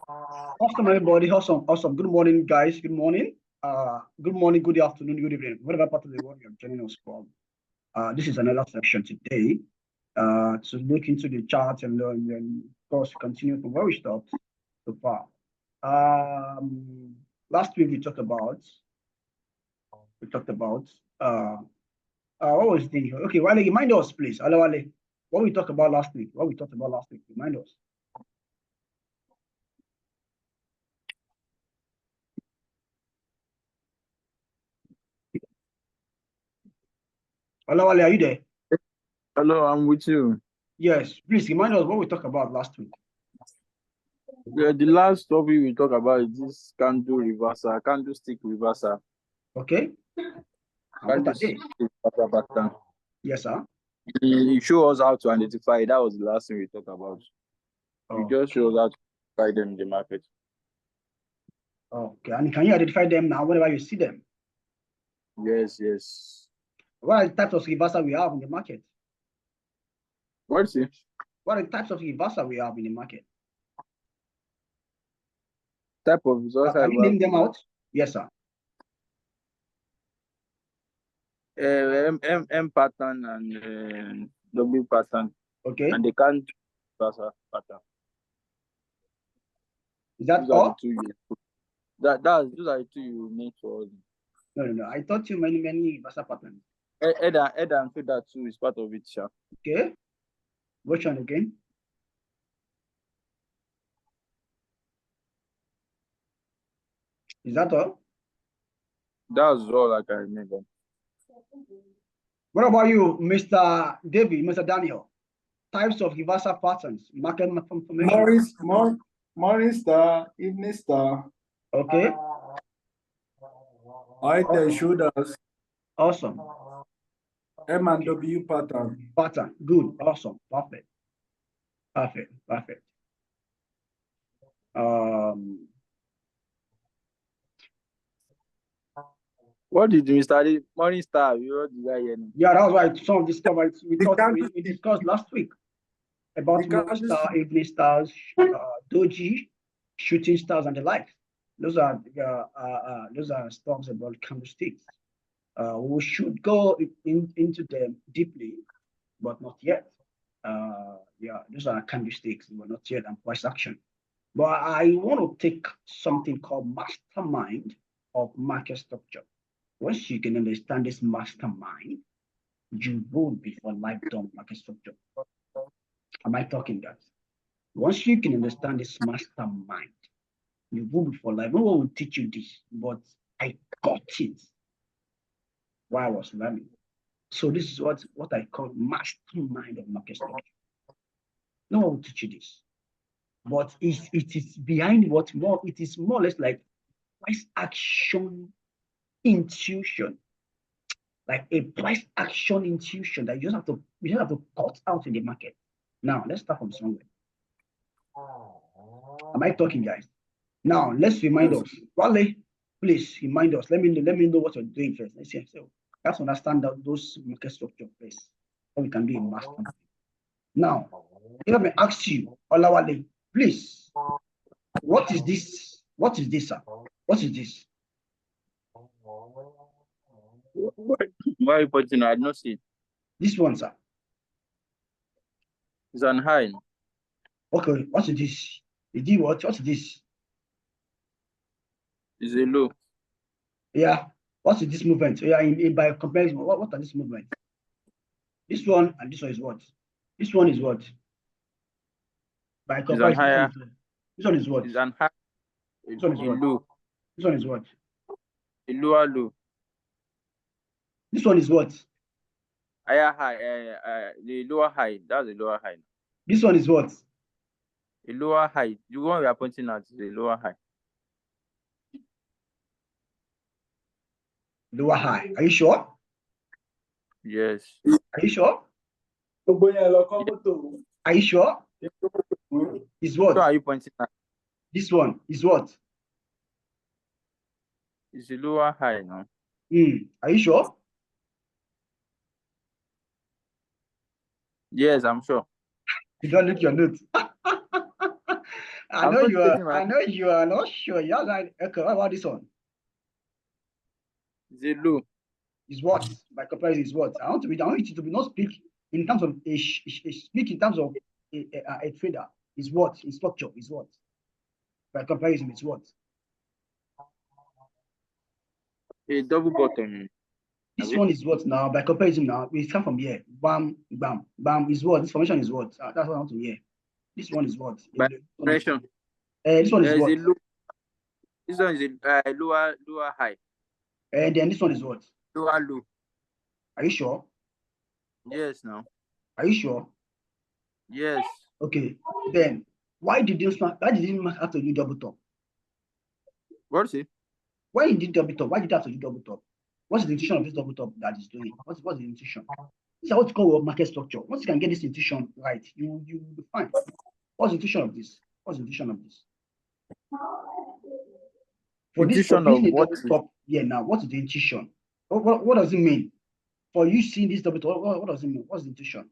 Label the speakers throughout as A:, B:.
A: Awesome, everybody. Awesome. Good morning, guys. Good morning. Good morning, good afternoon, good evening. Whatever part of the world you're joining us from. This is another section today to look into the chart and then, of course, continue from where we stopped so far. Last week we talked about what was the okay? Wale, remind us, please. Wale, what we talked about last week. Remind us. Wale, are you there?
B: Hello, I'm with you.
A: Yes, please remind us what we talked about last week.
B: Yeah, the last topic we talked about is this candlestick reversal.
A: Okay.
B: Candlestick reversal pattern.
A: Yes, sir.
B: You show us how to identify. That was the last thing we talked about. You just show us how to identify them in the market.
A: Okay, and can you identify them now whenever you see them?
B: Yes.
A: What are the types of reversal we have in the market?
B: What's it?
A: What are the types of reversal we have in the market?
B: Type of reversal.
A: Can you name them out? Yes, sir.
B: M pattern and W pattern.
A: Okay.
B: And the candle reversal pattern.
A: Is that all?
B: Those are the two you need for all.
A: No. I taught you many reversal patterns.
B: Head and shoulder too is part of it, sir.
A: Okay. Which one again? Is that all?
B: That's all I can remember.
A: What about you, Mr. David, Mr. Daniel? Types of reversal patterns, market information.
C: Morning star, evening star.
A: Okay.
C: Height and shoulders.
A: Awesome.
C: M and W pattern.
A: Pattern. Good. Awesome. Perfect.
B: What did you study? Morning star.
A: Yeah, that was why some of this stuff we discussed last week about morning star, evening stars, doji, shooting stars, and the like. Those are stuffs about candlesticks. We should go into them deeply, but not yet. Yeah, those are candlesticks, but not yet, and price action. But I want to take something called mastermind of market structure. Once you can understand this mastermind, you will be for lifetime market structure. Am I talking, guys? Once you can understand this mastermind, you will be for life. No one will teach you this, but I got it while I was learning. So this is what I call mastermind of market structure. No one will teach you this, but it is behind what more. It is more or less like price action intuition, like a price action intuition that you just have to cut out in the market. Now let's start from somewhere. Am I talking, guys? Now let's remind us. Wale, please remind us. Let me know what you're doing first. Let's see. So let's understand those market structure first. So we can do a master. Now, let me ask you, Olawale, please. What is this? What is this, sir? What is this?
B: Why are you pointing? I did not see it.
A: This one, sir.
B: It's on high.
A: Okay, what is this? Is it what? What is this?
B: It's a low.
A: Yeah. What is this movement? Yeah, by comparison, what are these movements? This one and this one is what? This one is what? By comparison, this one is what?
B: It's an high.
A: This one is what?
B: Low.
A: This one is what?
B: A lower low.
A: This one is what?
B: Higher high. The lower high. That's the lower high.
A: This one is what?
B: A lower high. The one we are pointing at is the lower high.
A: Lower high. Are you sure?
B: Yes.
A: Are you sure? Are you sure? Is what?
B: So are you pointing at?
A: This one is what?
B: It's the lower high now.
A: Are you sure?
B: Yes, I'm sure.
A: You don't look your notes. I know you are. I know you are not sure. You're like, okay, what about this one?
B: The low.
A: Is what? By comparison, is what? I want you to be not speak in terms of speak in terms of a trader. Is what? In structure is what? By comparison, is what?
B: A double bottom.
A: This one is what now? By comparison, now we start from here. Bam, bam, bam. Is what? This formation is what? That's what I want to hear. This one is what?
B: By comparison.
A: This one is what?
B: Low. This one is a lower high.
A: And then this one is what?
B: Lower low.
A: Are you sure?
B: Yes, now.
A: Are you sure?
B: Yes.
A: Okay. Then why did this mark have to do double top?
B: What is it?
A: Why did double top? Why did it have to do double top? What's the intention of this double top that is doing? What's the intention? This is what's called market structure. Once you can get this intention right, you will be fine. What's the intention of this? What's the intention of this? For this double top, yeah. Now, what is the intention? What does it mean? For you seeing this double top, what does it mean? What's the intention?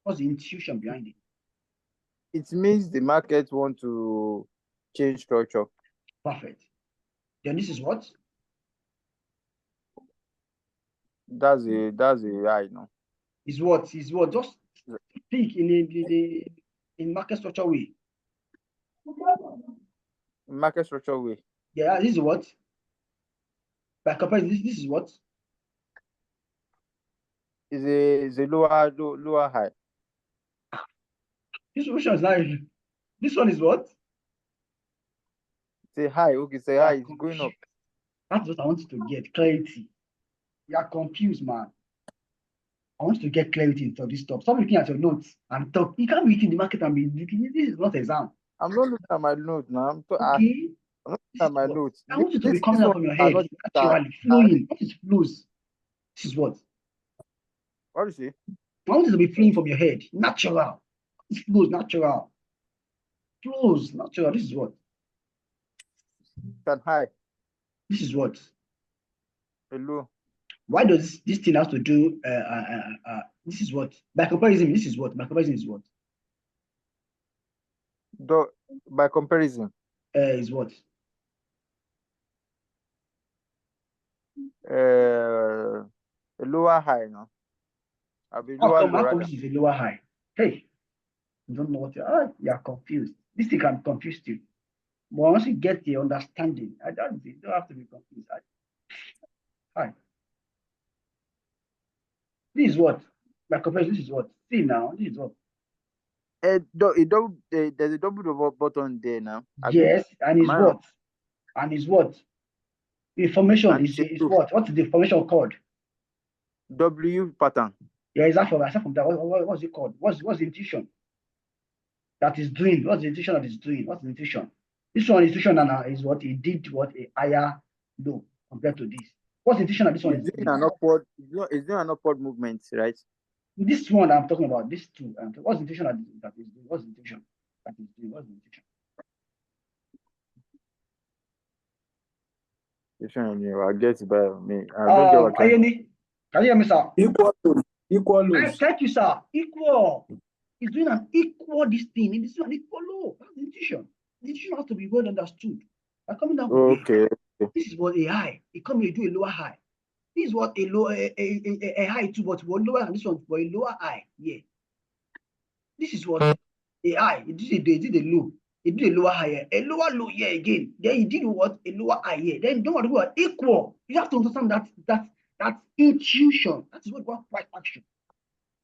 A: What's the intuition behind it?
B: It means the market want to change structure.
A: Perfect. Then this is what?
B: That's a high, no?
A: Is what? Just speak in market structure way.
B: Market structure way.
A: Yeah, this is what? By comparison, this is what?
B: Is a lower high.
A: This solution is not. This one is what?
B: Say high. Okay, say high. It's going up.
A: That's what I want you to get clarity. You are confused, man. I want you to get clarity into this stuff. Stop looking at your notes and talk. You can't be in the market and be looking. This is not exam.
B: I'm not looking at my notes now. I'm
A: okay.
B: I'm not looking at my notes.
A: I want you to be coming out from your head. Naturally, flowing. What is flows? This is what?
B: What is it?
A: I want you to be flowing from your head. Natural. This flows natural. Flows natural. This is what?
B: Can high.
A: This is what?
B: Hello.
A: Why does this thing have to do? This is what? By comparison, this is what? By comparison is what?
B: By comparison.
A: Is what?
B: A lower high, no? I'll be lower low.
A: This is a lower high. Hey, you don't know what you are confused. This thing can confuse you. But once you get the understanding, you don't have to be confused. Hi. This is what? By comparison, this is what? See now, this is what?
B: There's a double button there now.
A: Yes, and is what? And is what? The formation is what? What is the formation called?
B: W pattern.
A: Yeah, aside from that, what's it called? What's the intuition that is doing? What's the intuition that is doing? What's the intuition? This one intuition is what it did, what a higher low compared to this. What's the intuition of this one?
B: Is doing an upward? Is doing an upward movement, right?
A: This one I'm talking about. This two. What's the intuition that is doing? What's the intuition that is doing? What's the intuition?
B: I get it by me. I don't get what
A: can you hear me, sir?
C: Equal.
A: Thank you, sir. Equal. It's doing an equal this thing. It's doing an equal low. That's the intuition. The intuition has to be well understood. By coming down from
B: okay.
A: This is what a high. It comes to do a lower high. This is what a lower a high too, but one lower and this one for a lower high. Yeah. This is what a high. It did a low. It did a lower high. A lower low here again. Then it did what? A lower high here. Then don't want to go equal. You have to understand that intuition. That is what price action.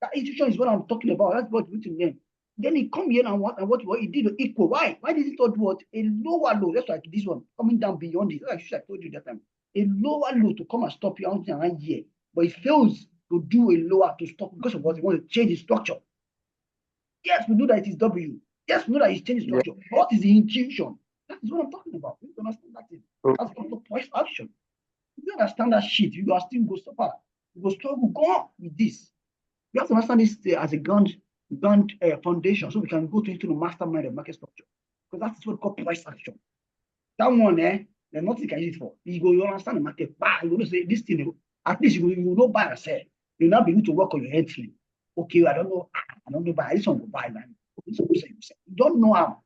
A: That intuition is what I'm talking about. That's what we to learn. Then he come here and what he did equal. Why? Why did he thought what? A lower low, just like this one, coming down beyond it. Like I told you that time. A lower low to come and stop you around here. But it fails to do a lower to stop because of what he wants to change the structure. Yes, we know that it is W. Yes, we know that it's changing structure. Yeah. What is the intuition? That is what I'm talking about. You understand that thing. That's called price action. If you understand that shit, you are still go suffer. You go struggle, go on with this. You have to understand this as a ground foundation, so we can go into the mastermind of market structure. Because that is what we call price action. That one, there's nothing you can use it for. You understand the market. You will say this thing, at least you will know buy and sell. You will not be able to work on your entry. Okay, I don't know, buy. This one will buy, man. This one will sell. You don't know how.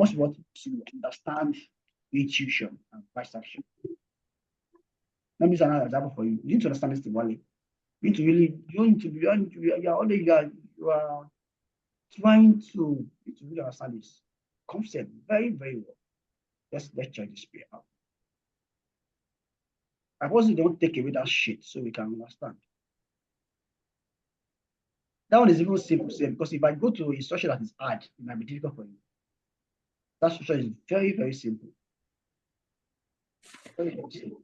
A: most important to understand intuition and price action. Let me use another example for you. You need to understand this thing, Wally. You need to really, you are trying to really understand this concept very, very well. Let's check this pair out. I wasn't don't take away that shit so we can understand. That one is even simple, because if I go to a structure that is hard, it might be difficult for you. That structure is very, very simple. Very, very simple.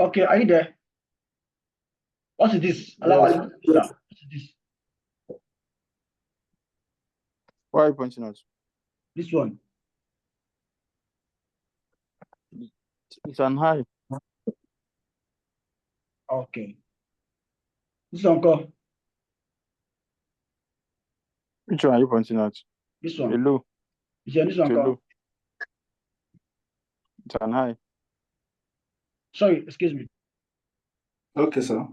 A: Okay, are you there? What is this?
B: Yes.
A: What is this?
B: Why are you pointing out?
A: This one.
B: It's an high.
A: Okay. This one, call.
B: Which one are you pointing out?
A: This one.
B: Hello.
A: This one, call.
B: It's an high.
A: Sorry, excuse me.
C: Okay, sir.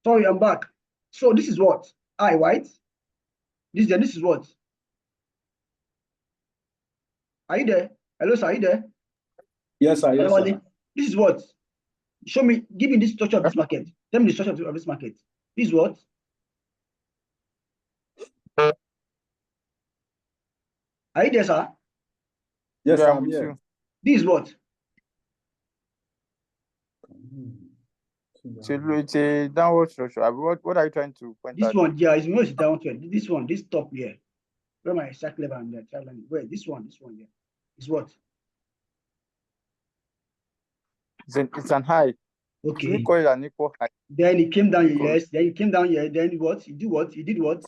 A: Sorry, I'm back. So this is what? I, right? This is what? Are you there? Hello, sir, are you there?
C: Yes, sir. Yes, sir.
A: This is what? Show me, give me the structure of this market. Tell me the structure of this market. This is what? Are you there, sir?
C: Yes,
B: Yeah,
C: sir.
B: I'm
C: I'm
B: with
C: here.
B: you.
A: This is what?
B: It's a downward structure. What are you trying to point
A: This
B: out?
A: one, yeah, it's down trend. This one, this top here. Where my exact level and the trend line? Where this one here is what?
B: It's an high.
A: Okay.
B: We call it an equal high.
A: Then it came down here, yes. Then it came down here. Then what? He did what? He did what?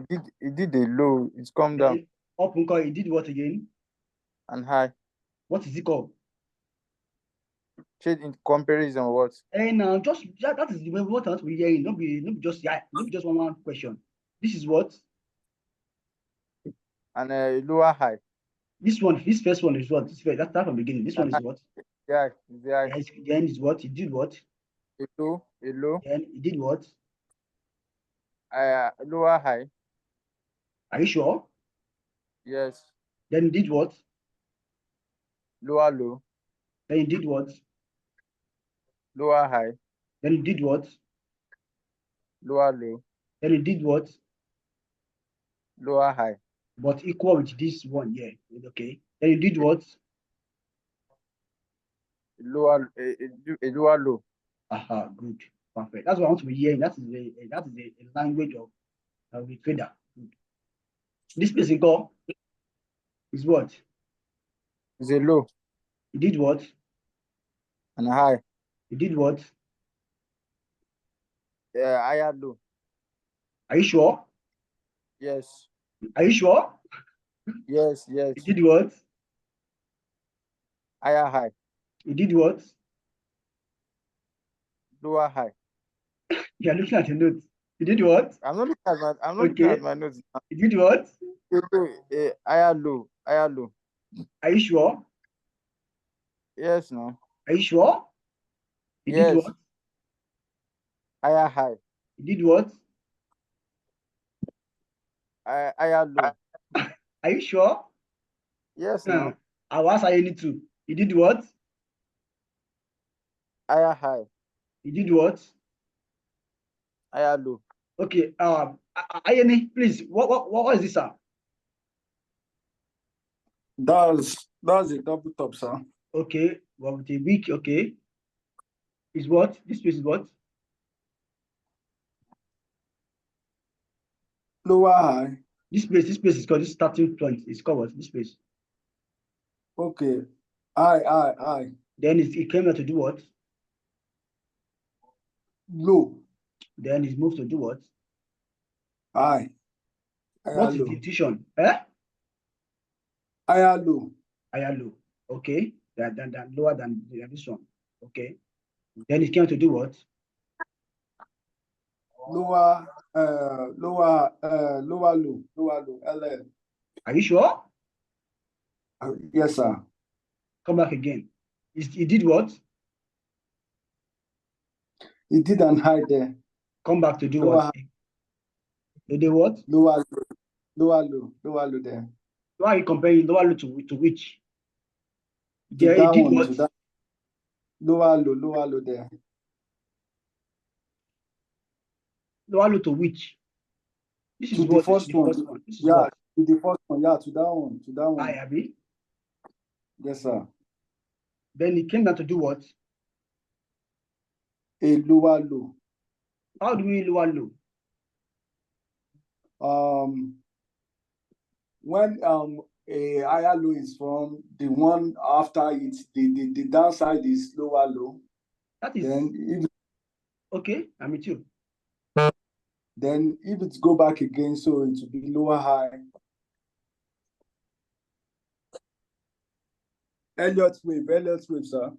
B: It did a low. It's come down.
A: Up and call. He did what again?
B: And high.
A: What is it called?
B: Shade in comparison what?
A: And just that is the way what else we hearing. Not be just one question. This is what?
B: And lower high.
A: This first one is what? That's that from beginning. This one is what?
B: Yeah, yeah.
A: Yes, then is what? He did what?
B: A low.
A: Then he did what?
B: Lower high.
A: Are you sure?
B: Yes.
A: Then he did what?
B: Lower low.
A: Then he did what?
B: Lower high.
A: Then he did what?
B: Lower low.
A: Then he did what?
B: Lower high.
A: But equal with this one, yeah. Okay. Then he did what?
B: Lower low.
A: Aha, good. Perfect. That's what I want to be hearing. That is a language of the trader. Good. This person call is what?
B: Is a low.
A: He did what?
B: And a high.
A: He did what?
B: Higher low.
A: Are you sure?
B: Yes.
A: Are you sure?
B: Yes.
A: He did what?
B: Higher high.
A: He did what?
B: Lower high.
A: You are looking at your notes. He did what?
B: I'm not looking at my notes.
A: He did what?
B: Higher low.
A: Are you sure?
B: Yes, no.
A: Are you sure? He did what?
B: Higher high.
A: He did what?
B: Higher low.
A: Are you sure?
B: Yes, no.
A: I was I need to. He did what?
B: Higher high.
A: He did what?
B: Higher low.
A: Okay. Ayeni, please. What is this, sir?
C: That's a double top, sir.
A: Okay. Well, with a week. Okay. Is what? This space is what?
C: Lower high.
A: This space is called this starting point. It's called what? This space.
C: Okay. High.
A: Then it came out to do what?
C: Low.
A: Then it moved to do what?
C: High.
A: What is the intuition?
C: Higher low.
A: Higher low. Okay. Than lower than this one. Okay. Then it came to do what?
C: Lower low. LL.
A: Are you sure?
C: Yes, sir.
A: Come back again. He did what?
C: He did an high there.
A: Come back to do
C: Lower
A: what? To do what?
C: Lower low there.
A: Why are you comparing lower low to which?
C: To
A: Yeah,
C: that
A: he did
C: one,
A: what?
C: to that. Lower low there.
A: Lower low to which? This is
C: To
A: what?
C: the first one.
A: This is
C: Yeah,
A: what?
C: to the first one. Yeah, to that one.
A: High, Abi.
C: Yes, sir.
A: Then it came down to do what?
C: A lower low.
A: How do we mean lower low?
C: When a higher low is from the one after it, the downside is lower low.
A: That is
C: then
A: okay. I'm with you.
C: Then if it go back again, so it will be lower high. Elliott wave, sir.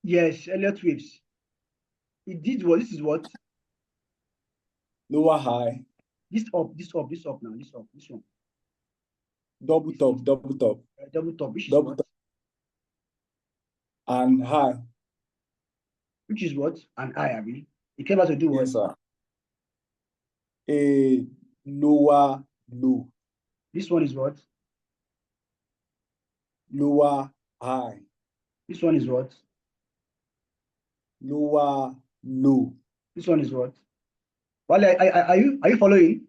A: Yes, Elliott waves. It did what? This is what?
C: Lower high.
A: This up now. This one.
C: Double top.
A: Double top. Which is
C: Double
A: what?
C: top. And high.
A: Which is what? And high, Abi. It came out to do what?
C: Yes, sir. A lower low.
A: This one is what?
C: Lower high.
A: This one is what?
C: Lower low.
A: This one is what? Well, are you following?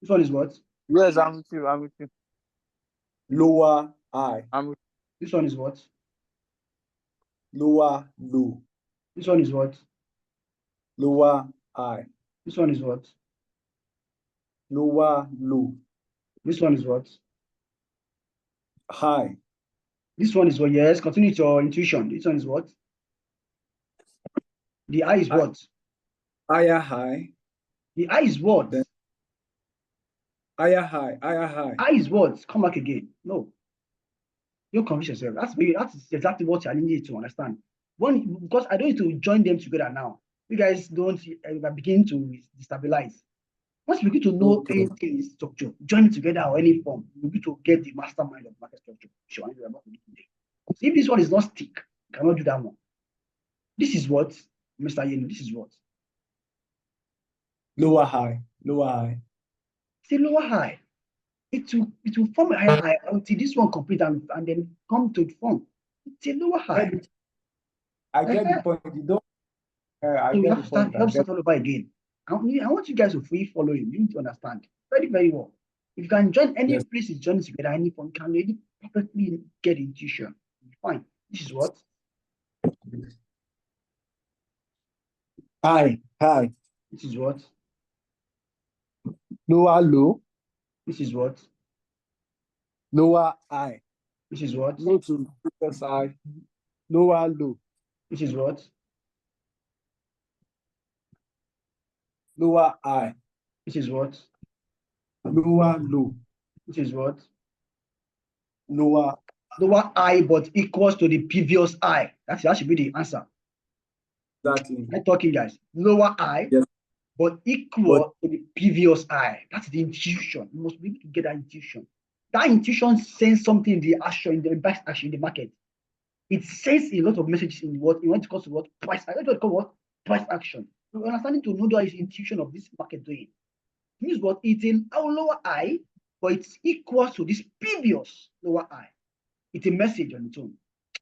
A: This one is what?
B: Yes, I'm with you.
C: Lower high.
A: This one is what?
C: Lower low.
A: This one is what?
C: Lower high.
A: This one is what?
C: Lower low.
A: This one is what?
C: High.
A: This one is what? Yes, continue with your intuition. This one is what? The high is what?
C: Higher high.
A: The high is what?
C: Then higher high.
A: High is what? Come back again. No. Don't confuse yourself. That's exactly what I need to understand. Because I don't need to join them together now. You guys don't begin to destabilize. Once you begin to know anything in structure, join it together or any form, you begin to get the mastermind of market structure. Sure, about to do today. So if this one is not stick, you cannot do that one. This is what, Mr. Yen, this is what?
C: Lower high, lower high.
A: It's a lower high. It will form a higher high until this one complete and then come to form. It's a lower high.
C: I get the point. You don't. I get the point.
A: Help start all over again. I want you guys to free following. You need to understand very, very well. If you can join any places, join together, any form, can really perfectly get intuition. Fine. This is what?
C: High.
A: This is what?
C: Lower low.
A: This is what?
C: Lower high.
A: This is what?
C: Low to previous high. Lower low.
A: This is what?
C: Lower high.
A: This is what?
C: Lower low.
A: This is what?
C: Lower
A: high, but equals to the previous high. That should be the answer.
C: Exactly.
A: I'm talking, guys. Lower high,
C: yes,
A: but equal to the previous high. That's the intuition. You must be able to get that intuition. That intuition sends something in the action, in the best action in the market. It sends a lot of messages in what you want to call what price. I want to call what price action. You're understanding to know the intuition of this market doing. It means what it's a lower high, but it's equal to this previous lower high. It's a message on its own.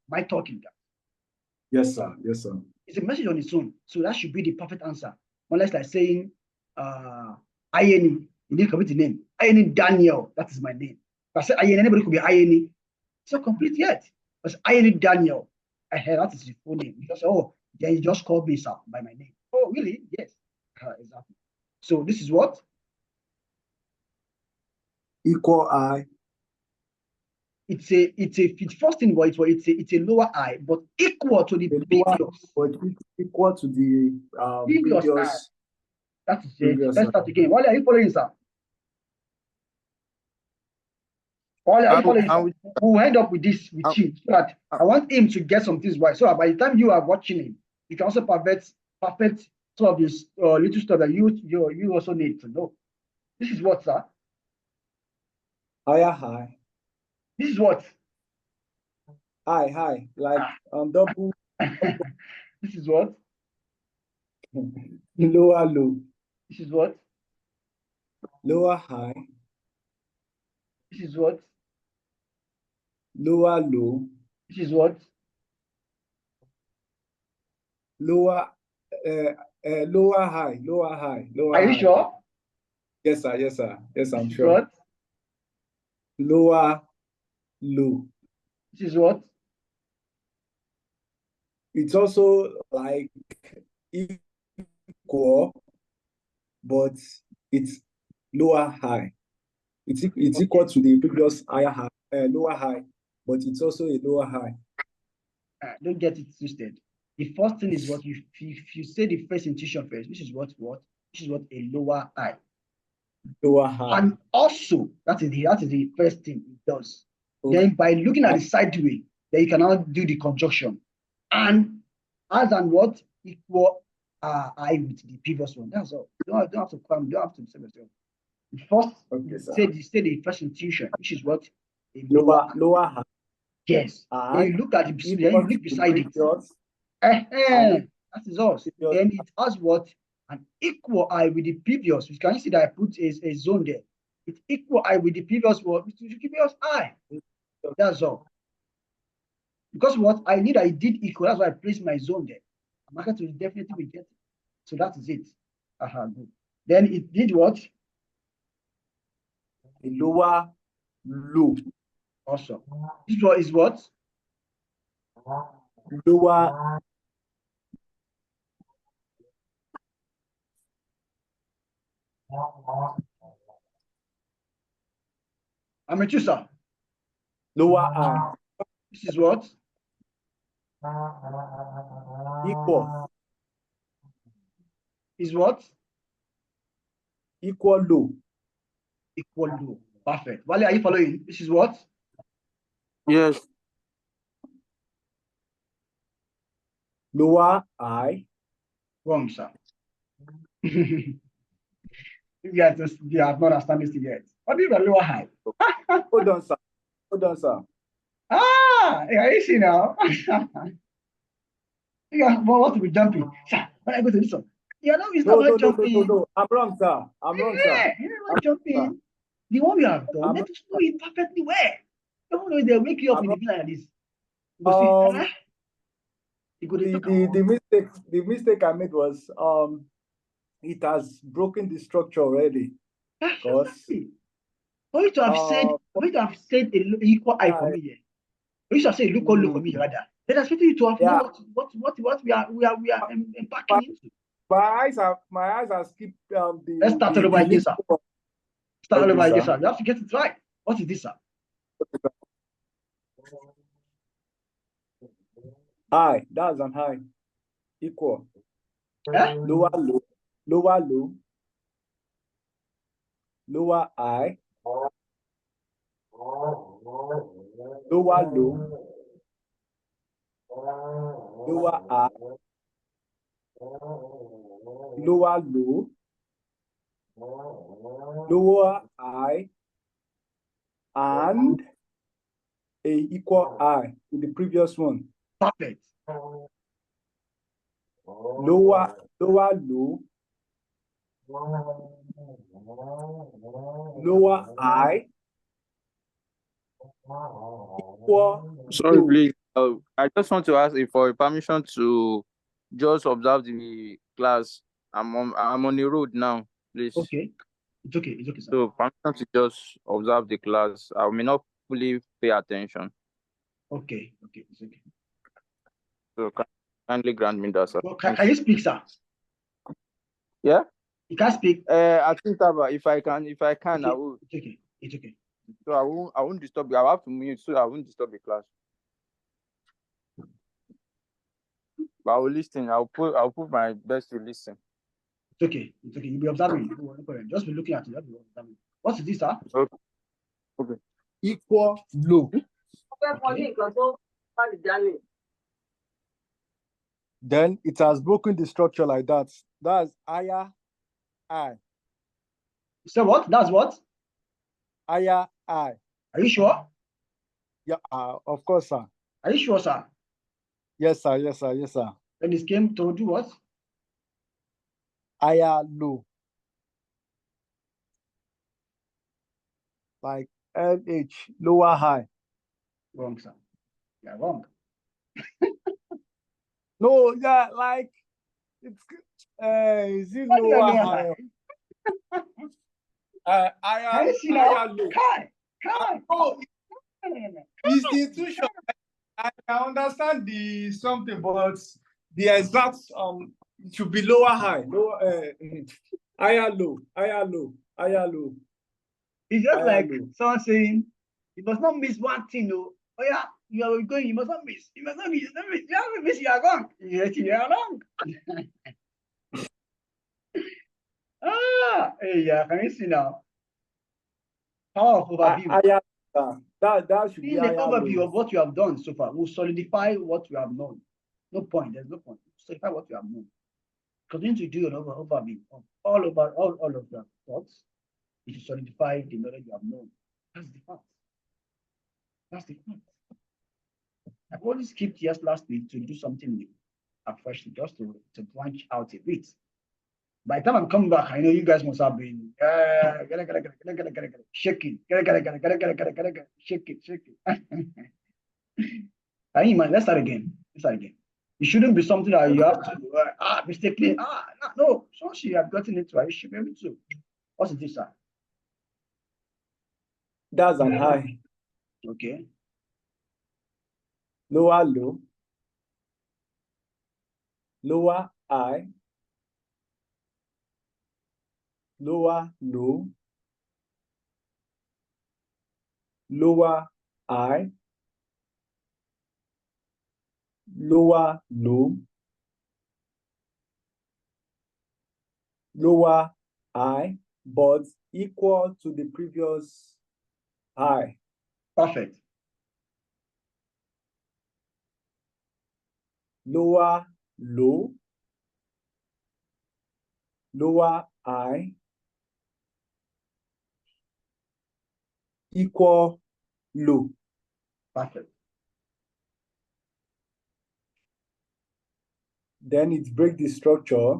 A: My talking, guys.
C: Yes, sir. Yes, sir.
A: It's a message on its own. So that should be the perfect answer. Unless like saying INE, you need to complete the name. INE Daniel, that is my name. If I say INE, anybody could be INE. It's not complete yet. But INE Daniel, I heard that is his full name. Because then you just called me sir by my name. Oh, really? Yes. Exactly. So this is what?
C: Equal high.
A: It's first thing, but it's a lower high, but equal to the previous.
C: But it's equal to the previous high.
A: That is it. Let's start again. Why are you following, sir? Why are you following? We'll end up with this with him. So that I want him to get some things right. So that by the time you are watching him, you can also perfect some of this little stuff that you also need to know. This is what, sir?
C: Higher high.
A: This is what?
C: High. Like double.
A: This is what?
C: Lower low.
A: This is what?
C: Lower high.
A: This is what?
C: Lower low.
A: This is what?
C: Lower lower high. Lower high. Lower
A: Are you
C: high.
A: sure?
C: Yes, sir. Yes, sir. Yes, I'm
A: this
C: sure.
A: What?
C: Lower low.
A: This is what?
C: It's also like equal, but it's lower high. It's equal to the previous higher high, lower high, but it's also a lower high.
A: Don't get it twisted. The first thing is what if you say the first intuition first, which is what? Which is what a lower high.
C: Lower high.
A: And also that is the first thing it does. Okay. Then by looking at the sideway, then you can now do the conjunction. And as and what equal I with the previous one. That's all. You don't have to come, you don't have to say yourself. First, say the first intuition, which is what a
C: lower high.
A: Yes. Then you look at the then you look beside it. That is all. Then it has what an equal I with the previous. You can see that I put a zone there. It's equal I with the previous one, which is the previous I. That's all. Because what I need, I did equal. That's why I placed my zone there. The market will definitely be getting. So that is it. Good. Then it did what?
C: A lower low.
A: Awesome. This one is what?
C: Lower.
A: I'm a sir.
C: Lower high.
A: This is what?
C: Equal.
A: Is what?
C: Equal low.
A: Equal low. Perfect. Wale, are you following? This is what?
B: Yes.
C: lower high.
A: Wrong, sir. You guys have not understand this yet. What do you mean lower high?
C: Hold on, sir. Hold on, sir.
A: Ah, yeah, you see now. Yeah, but what to be jumping? Sir, when I go to this one, you know, it's not jumping.
C: No. I'm wrong, sir. I'm wrong, sir.
A: You're not jumping. The one we have done, let us know it perfectly well. Don't know if they'll wake you up in the villa like this.
C: The mistake I made was it has broken the structure already.
A: For you to have said a equal eye for me here. For you to have said look for me rather. Then I expect you to have know what we are embarking into.
C: My eyes are skipped the.
A: Let's start all over again, sir. Start all over again, sir. You have to get it right. What is this, sir?
C: High, that's an high. Equal. Lower low. Lower low. Lower high. Lower low. Lower high. Lower low. Lower high. And a equal high to the previous one.
A: Perfect.
C: Lower low. Lower high. Equal.
B: Sorry, please. I just want to ask if for permission to just observe the class. I'm on the road now, please.
A: Okay. It's okay, sir.
B: So permission to just observe the class. I may not fully pay attention.
A: Okay, it's okay.
B: So kindly grant me that, sir.
A: Well, can you speak, sir?
B: Yeah?
A: You can't speak.
B: I think if I can,
A: okay.
B: I will.
A: It's okay.
B: So I won't disturb you. I have to mute so I won't disturb the class. But I will listen. I'll put my best to listen.
A: It's okay. You'll be observing. Just be looking at it. What is this, sir?
B: Okay.
C: Equal low.
A: Okay.
C: Then it has broken the structure like that. That's higher high.
A: So what? That's what?
C: Higher high.
A: Are you sure?
C: Yeah, of course, sir.
A: Are you sure, sir?
C: Yes, sir.
A: Then this came to do what?
C: Higher low. Like LH, lower high.
A: Wrong, sir. Yeah, wrong.
C: No, yeah, like it's is it lower high? Higher low.
A: Oh,
C: it's the intuition. I understand the something, but the exact it should be lower high, higher low.
A: It's just like someone saying you must not miss one thing, no. Oh yeah, you are going, you must not miss. You must not miss. You have miss, you are wrong. Yes, you are wrong. Hey, yeah, can you see now? Power of overview.
C: That should
A: be the overview of what you have done so far. We'll solidify what you have known. No point. There's no point. Solidify what you have known. Continue to do an overview of all of your thoughts. It will solidify the knowledge you have known. That's the fact. I've always skipped years last week to do something new, afresh, just to branch out a bit. By the time I'm coming back, I know you guys must have been shaking, shaking. Let's start again. It shouldn't be something that you have to mistakenly. No. So she have gotten it right. She be able to. What's this, sir?
C: That's an high.
A: Okay.
C: Lower low. Lower high. Lower low. Lower high. Lower low. Lower high, but equal to the previous high.
A: Perfect.
C: Lower low, lower high, equal low.
A: Perfect.
C: Then it breaks the structure,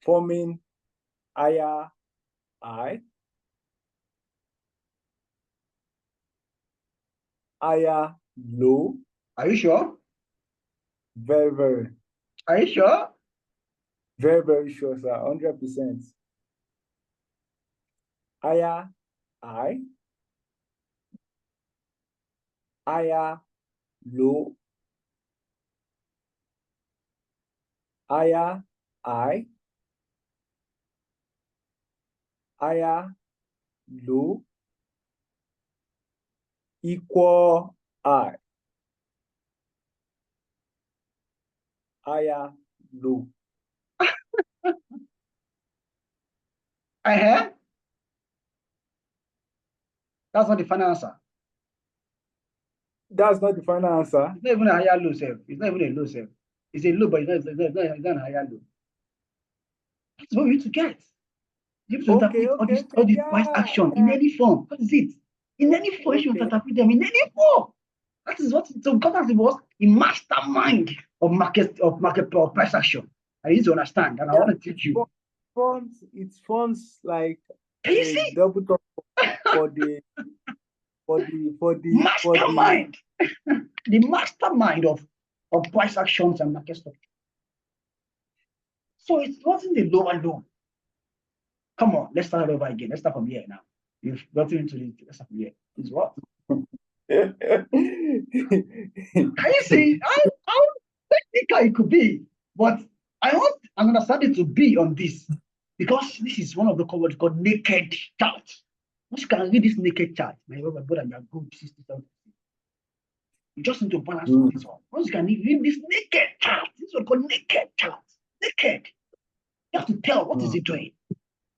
C: forming higher high, higher low.
A: Are you sure?
C: Very, very.
A: Are you sure?
C: Very, very sure, sir. 100%. Higher high, higher low, higher high, higher low, equal high, higher low.
A: Uh-huh. That's not the final answer.
C: That's not the final answer.
A: It's not even a higher low, sir. It's not even a low, sir. It's a low, but it's not a higher low. That's what we need to get. You have to interpret all the price action in any form. What is it? In any form, you interpret them in any form. That is what. So because was a mastermind of market or price action. I need to understand, and I want to teach you.
C: It forms like
A: Can you see?
C: Double top for the
A: mastermind. The mastermind of price actions and market structure. So it wasn't the lower low. Come on, let's start over again. Let's start from here now. You've gotten into this. Let's start from here. Is what? Can you see how technical it could be? But I want an understanding to be on this because this is one of the what's called naked chart. Once you can read this naked chart, my brother, you are good 67. You just need to balance this one. Once you can read this naked chart, this is what called naked chart. Naked. You have to tell what is it doing.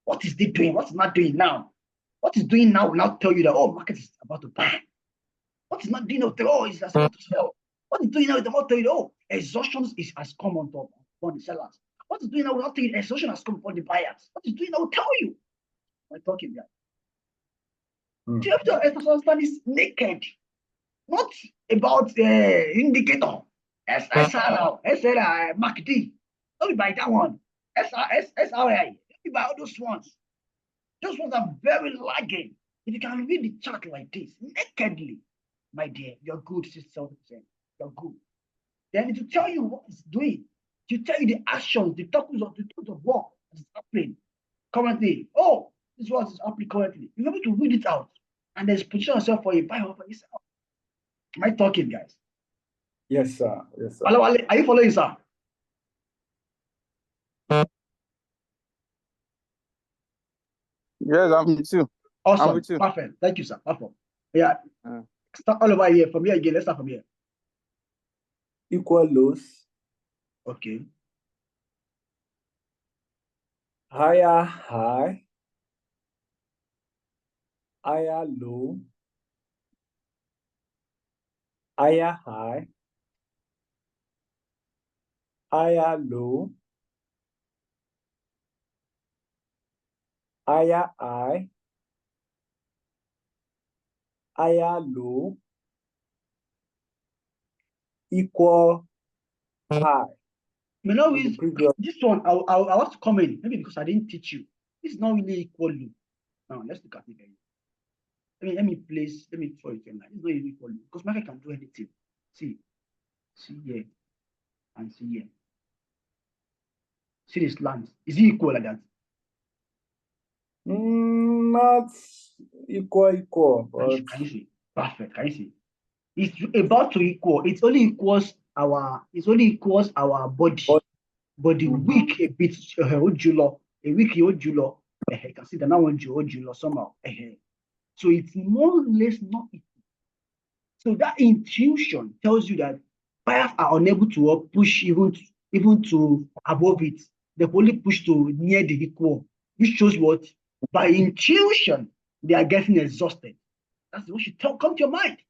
A: What is it doing? What's not doing now? What is doing now will not tell you that, oh, market is about to buy. What is not doing now? Oh, it's about to sell. What is doing now is about to tell you, oh, exhaustion has come on top on the sellers. What is doing now will not tell you exhaustion has come upon the buyers. What is doing now will tell you. I'm talking guys. You have to understand this naked, not about the indicator. SRL, SRI, MACD. Don't be by that one. SRI. Don't be by all those ones. Those ones are very lagging. If you can read the chart like this, nakedly, my dear, you're good, 67%. You're good. Then to tell you what it's doing, to tell you the actions, the tokens of what is happening currently. Oh, this is what is happening currently. You're able to read it out and then position yourself for a buy or for a sell. Am I talking, guys?
C: Yes, sir. Yes, sir.
A: Hello, are you following, sir?
B: Yes, I'm with you.
A: Awesome.
B: I'm with you.
A: Perfect. Thank you, sir. Perfect. Yeah. Start all over here. From here again. Let's start from here.
C: Equal lows.
A: Okay.
C: Higher high. Higher low. Higher high. Higher low. Higher high. Higher low. Equal high.
A: You know, this one, I want to comment, maybe because I didn't teach you. This is not really equal loop. Now, let's look at it again. Let me throw it in line. It's not really equal loop because market can do anything. See here, and see here. See this lines. Is it equal like that?
C: Not equal. But...
A: Can you see? Perfect. Can you see? It's about to equal. It only equals our body. But the week a bit ojulo, a week ojulo. You can see the now one ojulo somehow. So it's more or less not equal. So that intuition tells you that buyers are unable to push even to above it. They only push to near the equal, which shows what by intuition they are getting exhausted. That's what should come to your mind.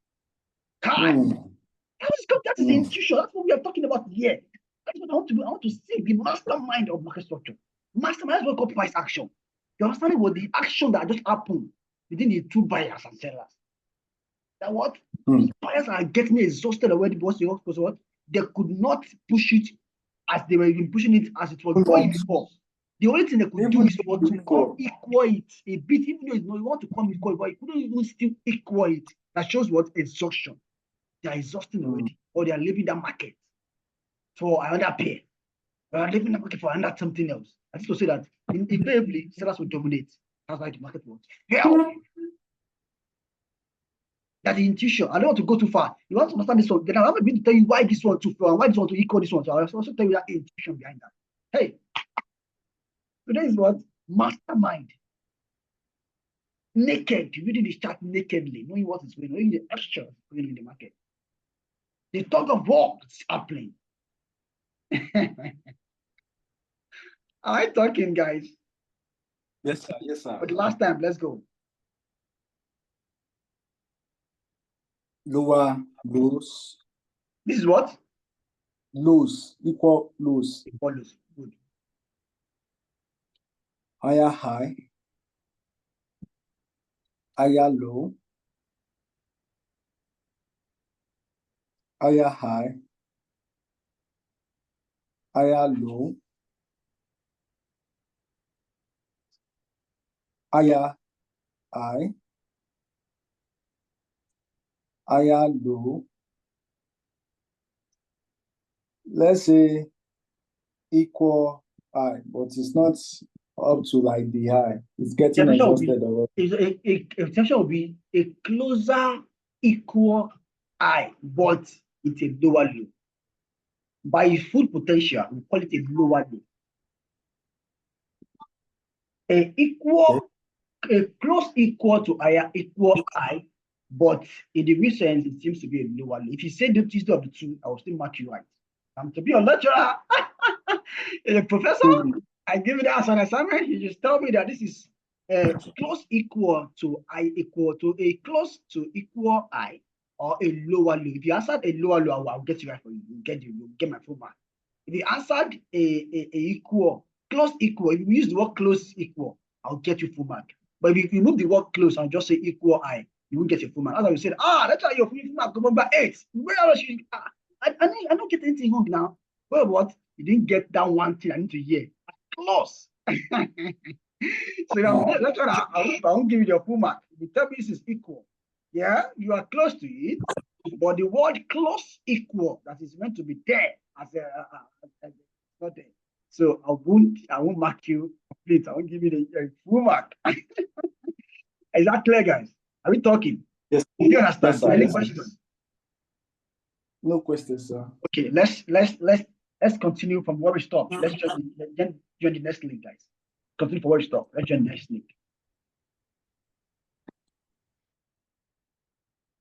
A: That is the intuition. That's what we are talking about here. That's what I want to see. The mastermind of market structure. Mastermind is what we call price action. You understand what the action that just happened within the two buyers and sellers? That what the buyers are getting exhausted already because what they could not push it as they were pushing it as it was going before. The only thing they could do is what to equal it a bit, even though you want to come equal, but you couldn't even still equal it. That shows what exhaustion. They are exhausting already, or they are leaving that market for another pair. They are leaving the market for another something else. I just to say that invariably sellers will dominate. That's why the market works. That's the intuition. I don't want to go too far. You want to understand this one, then I'm going to tell you why this one to flow and why this one to equal this one. So I'll also tell you that intuition behind that. Hey, today is what? Mastermind. Naked, reading the chart nakedly, knowing what is going on, knowing the extra going on in the market. The tug of war is happening. Am I talking, guys?
C: Yes, sir. Yes, sir.
A: For the last time, let's go.
C: Lower lows.
A: This is what?
C: Lows. Equal lows.
A: Equal lows. Good.
C: Higher high. Higher low. Higher high. Higher low. Higher high. Higher low. Let's say equal high, but it's not up to like the high. It's getting exhausted already.
A: Exception will be a closer equal high, but it's a lower low. By its full potential, we call it a lower low. A close equal to higher equal high, but in the recent it seems to be a lower low. If you say the Tuesday of the two, I will still mark you right. I'm to be a lecturer, a professor. I give you that as an assignment. You just tell me that this is a close equal to I equal to a close to equal I or a lower low. If you answered a lower low, I'll get you right for you. You'll get my full mark. If you answered a equal, close equal, if you use the word close equal, I'll get you full mark. But if you move the word close and just say equal I, you won't get your full mark. As I said, that's why your full mark come number 8. Where else you I don't get anything wrong now. Well, what? You didn't get that one thing I need to hear. Close. So that's what I won't give you your full mark. If you tell me this is equal, yeah, you are close to it, but the word close equal that is meant to be there as not there. So I won't mark you complete. I won't give you the full mark. Is that clear, guys? Are we talking?
C: Yes.
A: Do you understand?
C: Yes, sir.
A: Any
C: Yes,
A: questions?
C: No questions, sir.
A: Okay, let's continue from where we stopped. Let's join the next link, guys. Continue from where we stopped. Let's join the next link.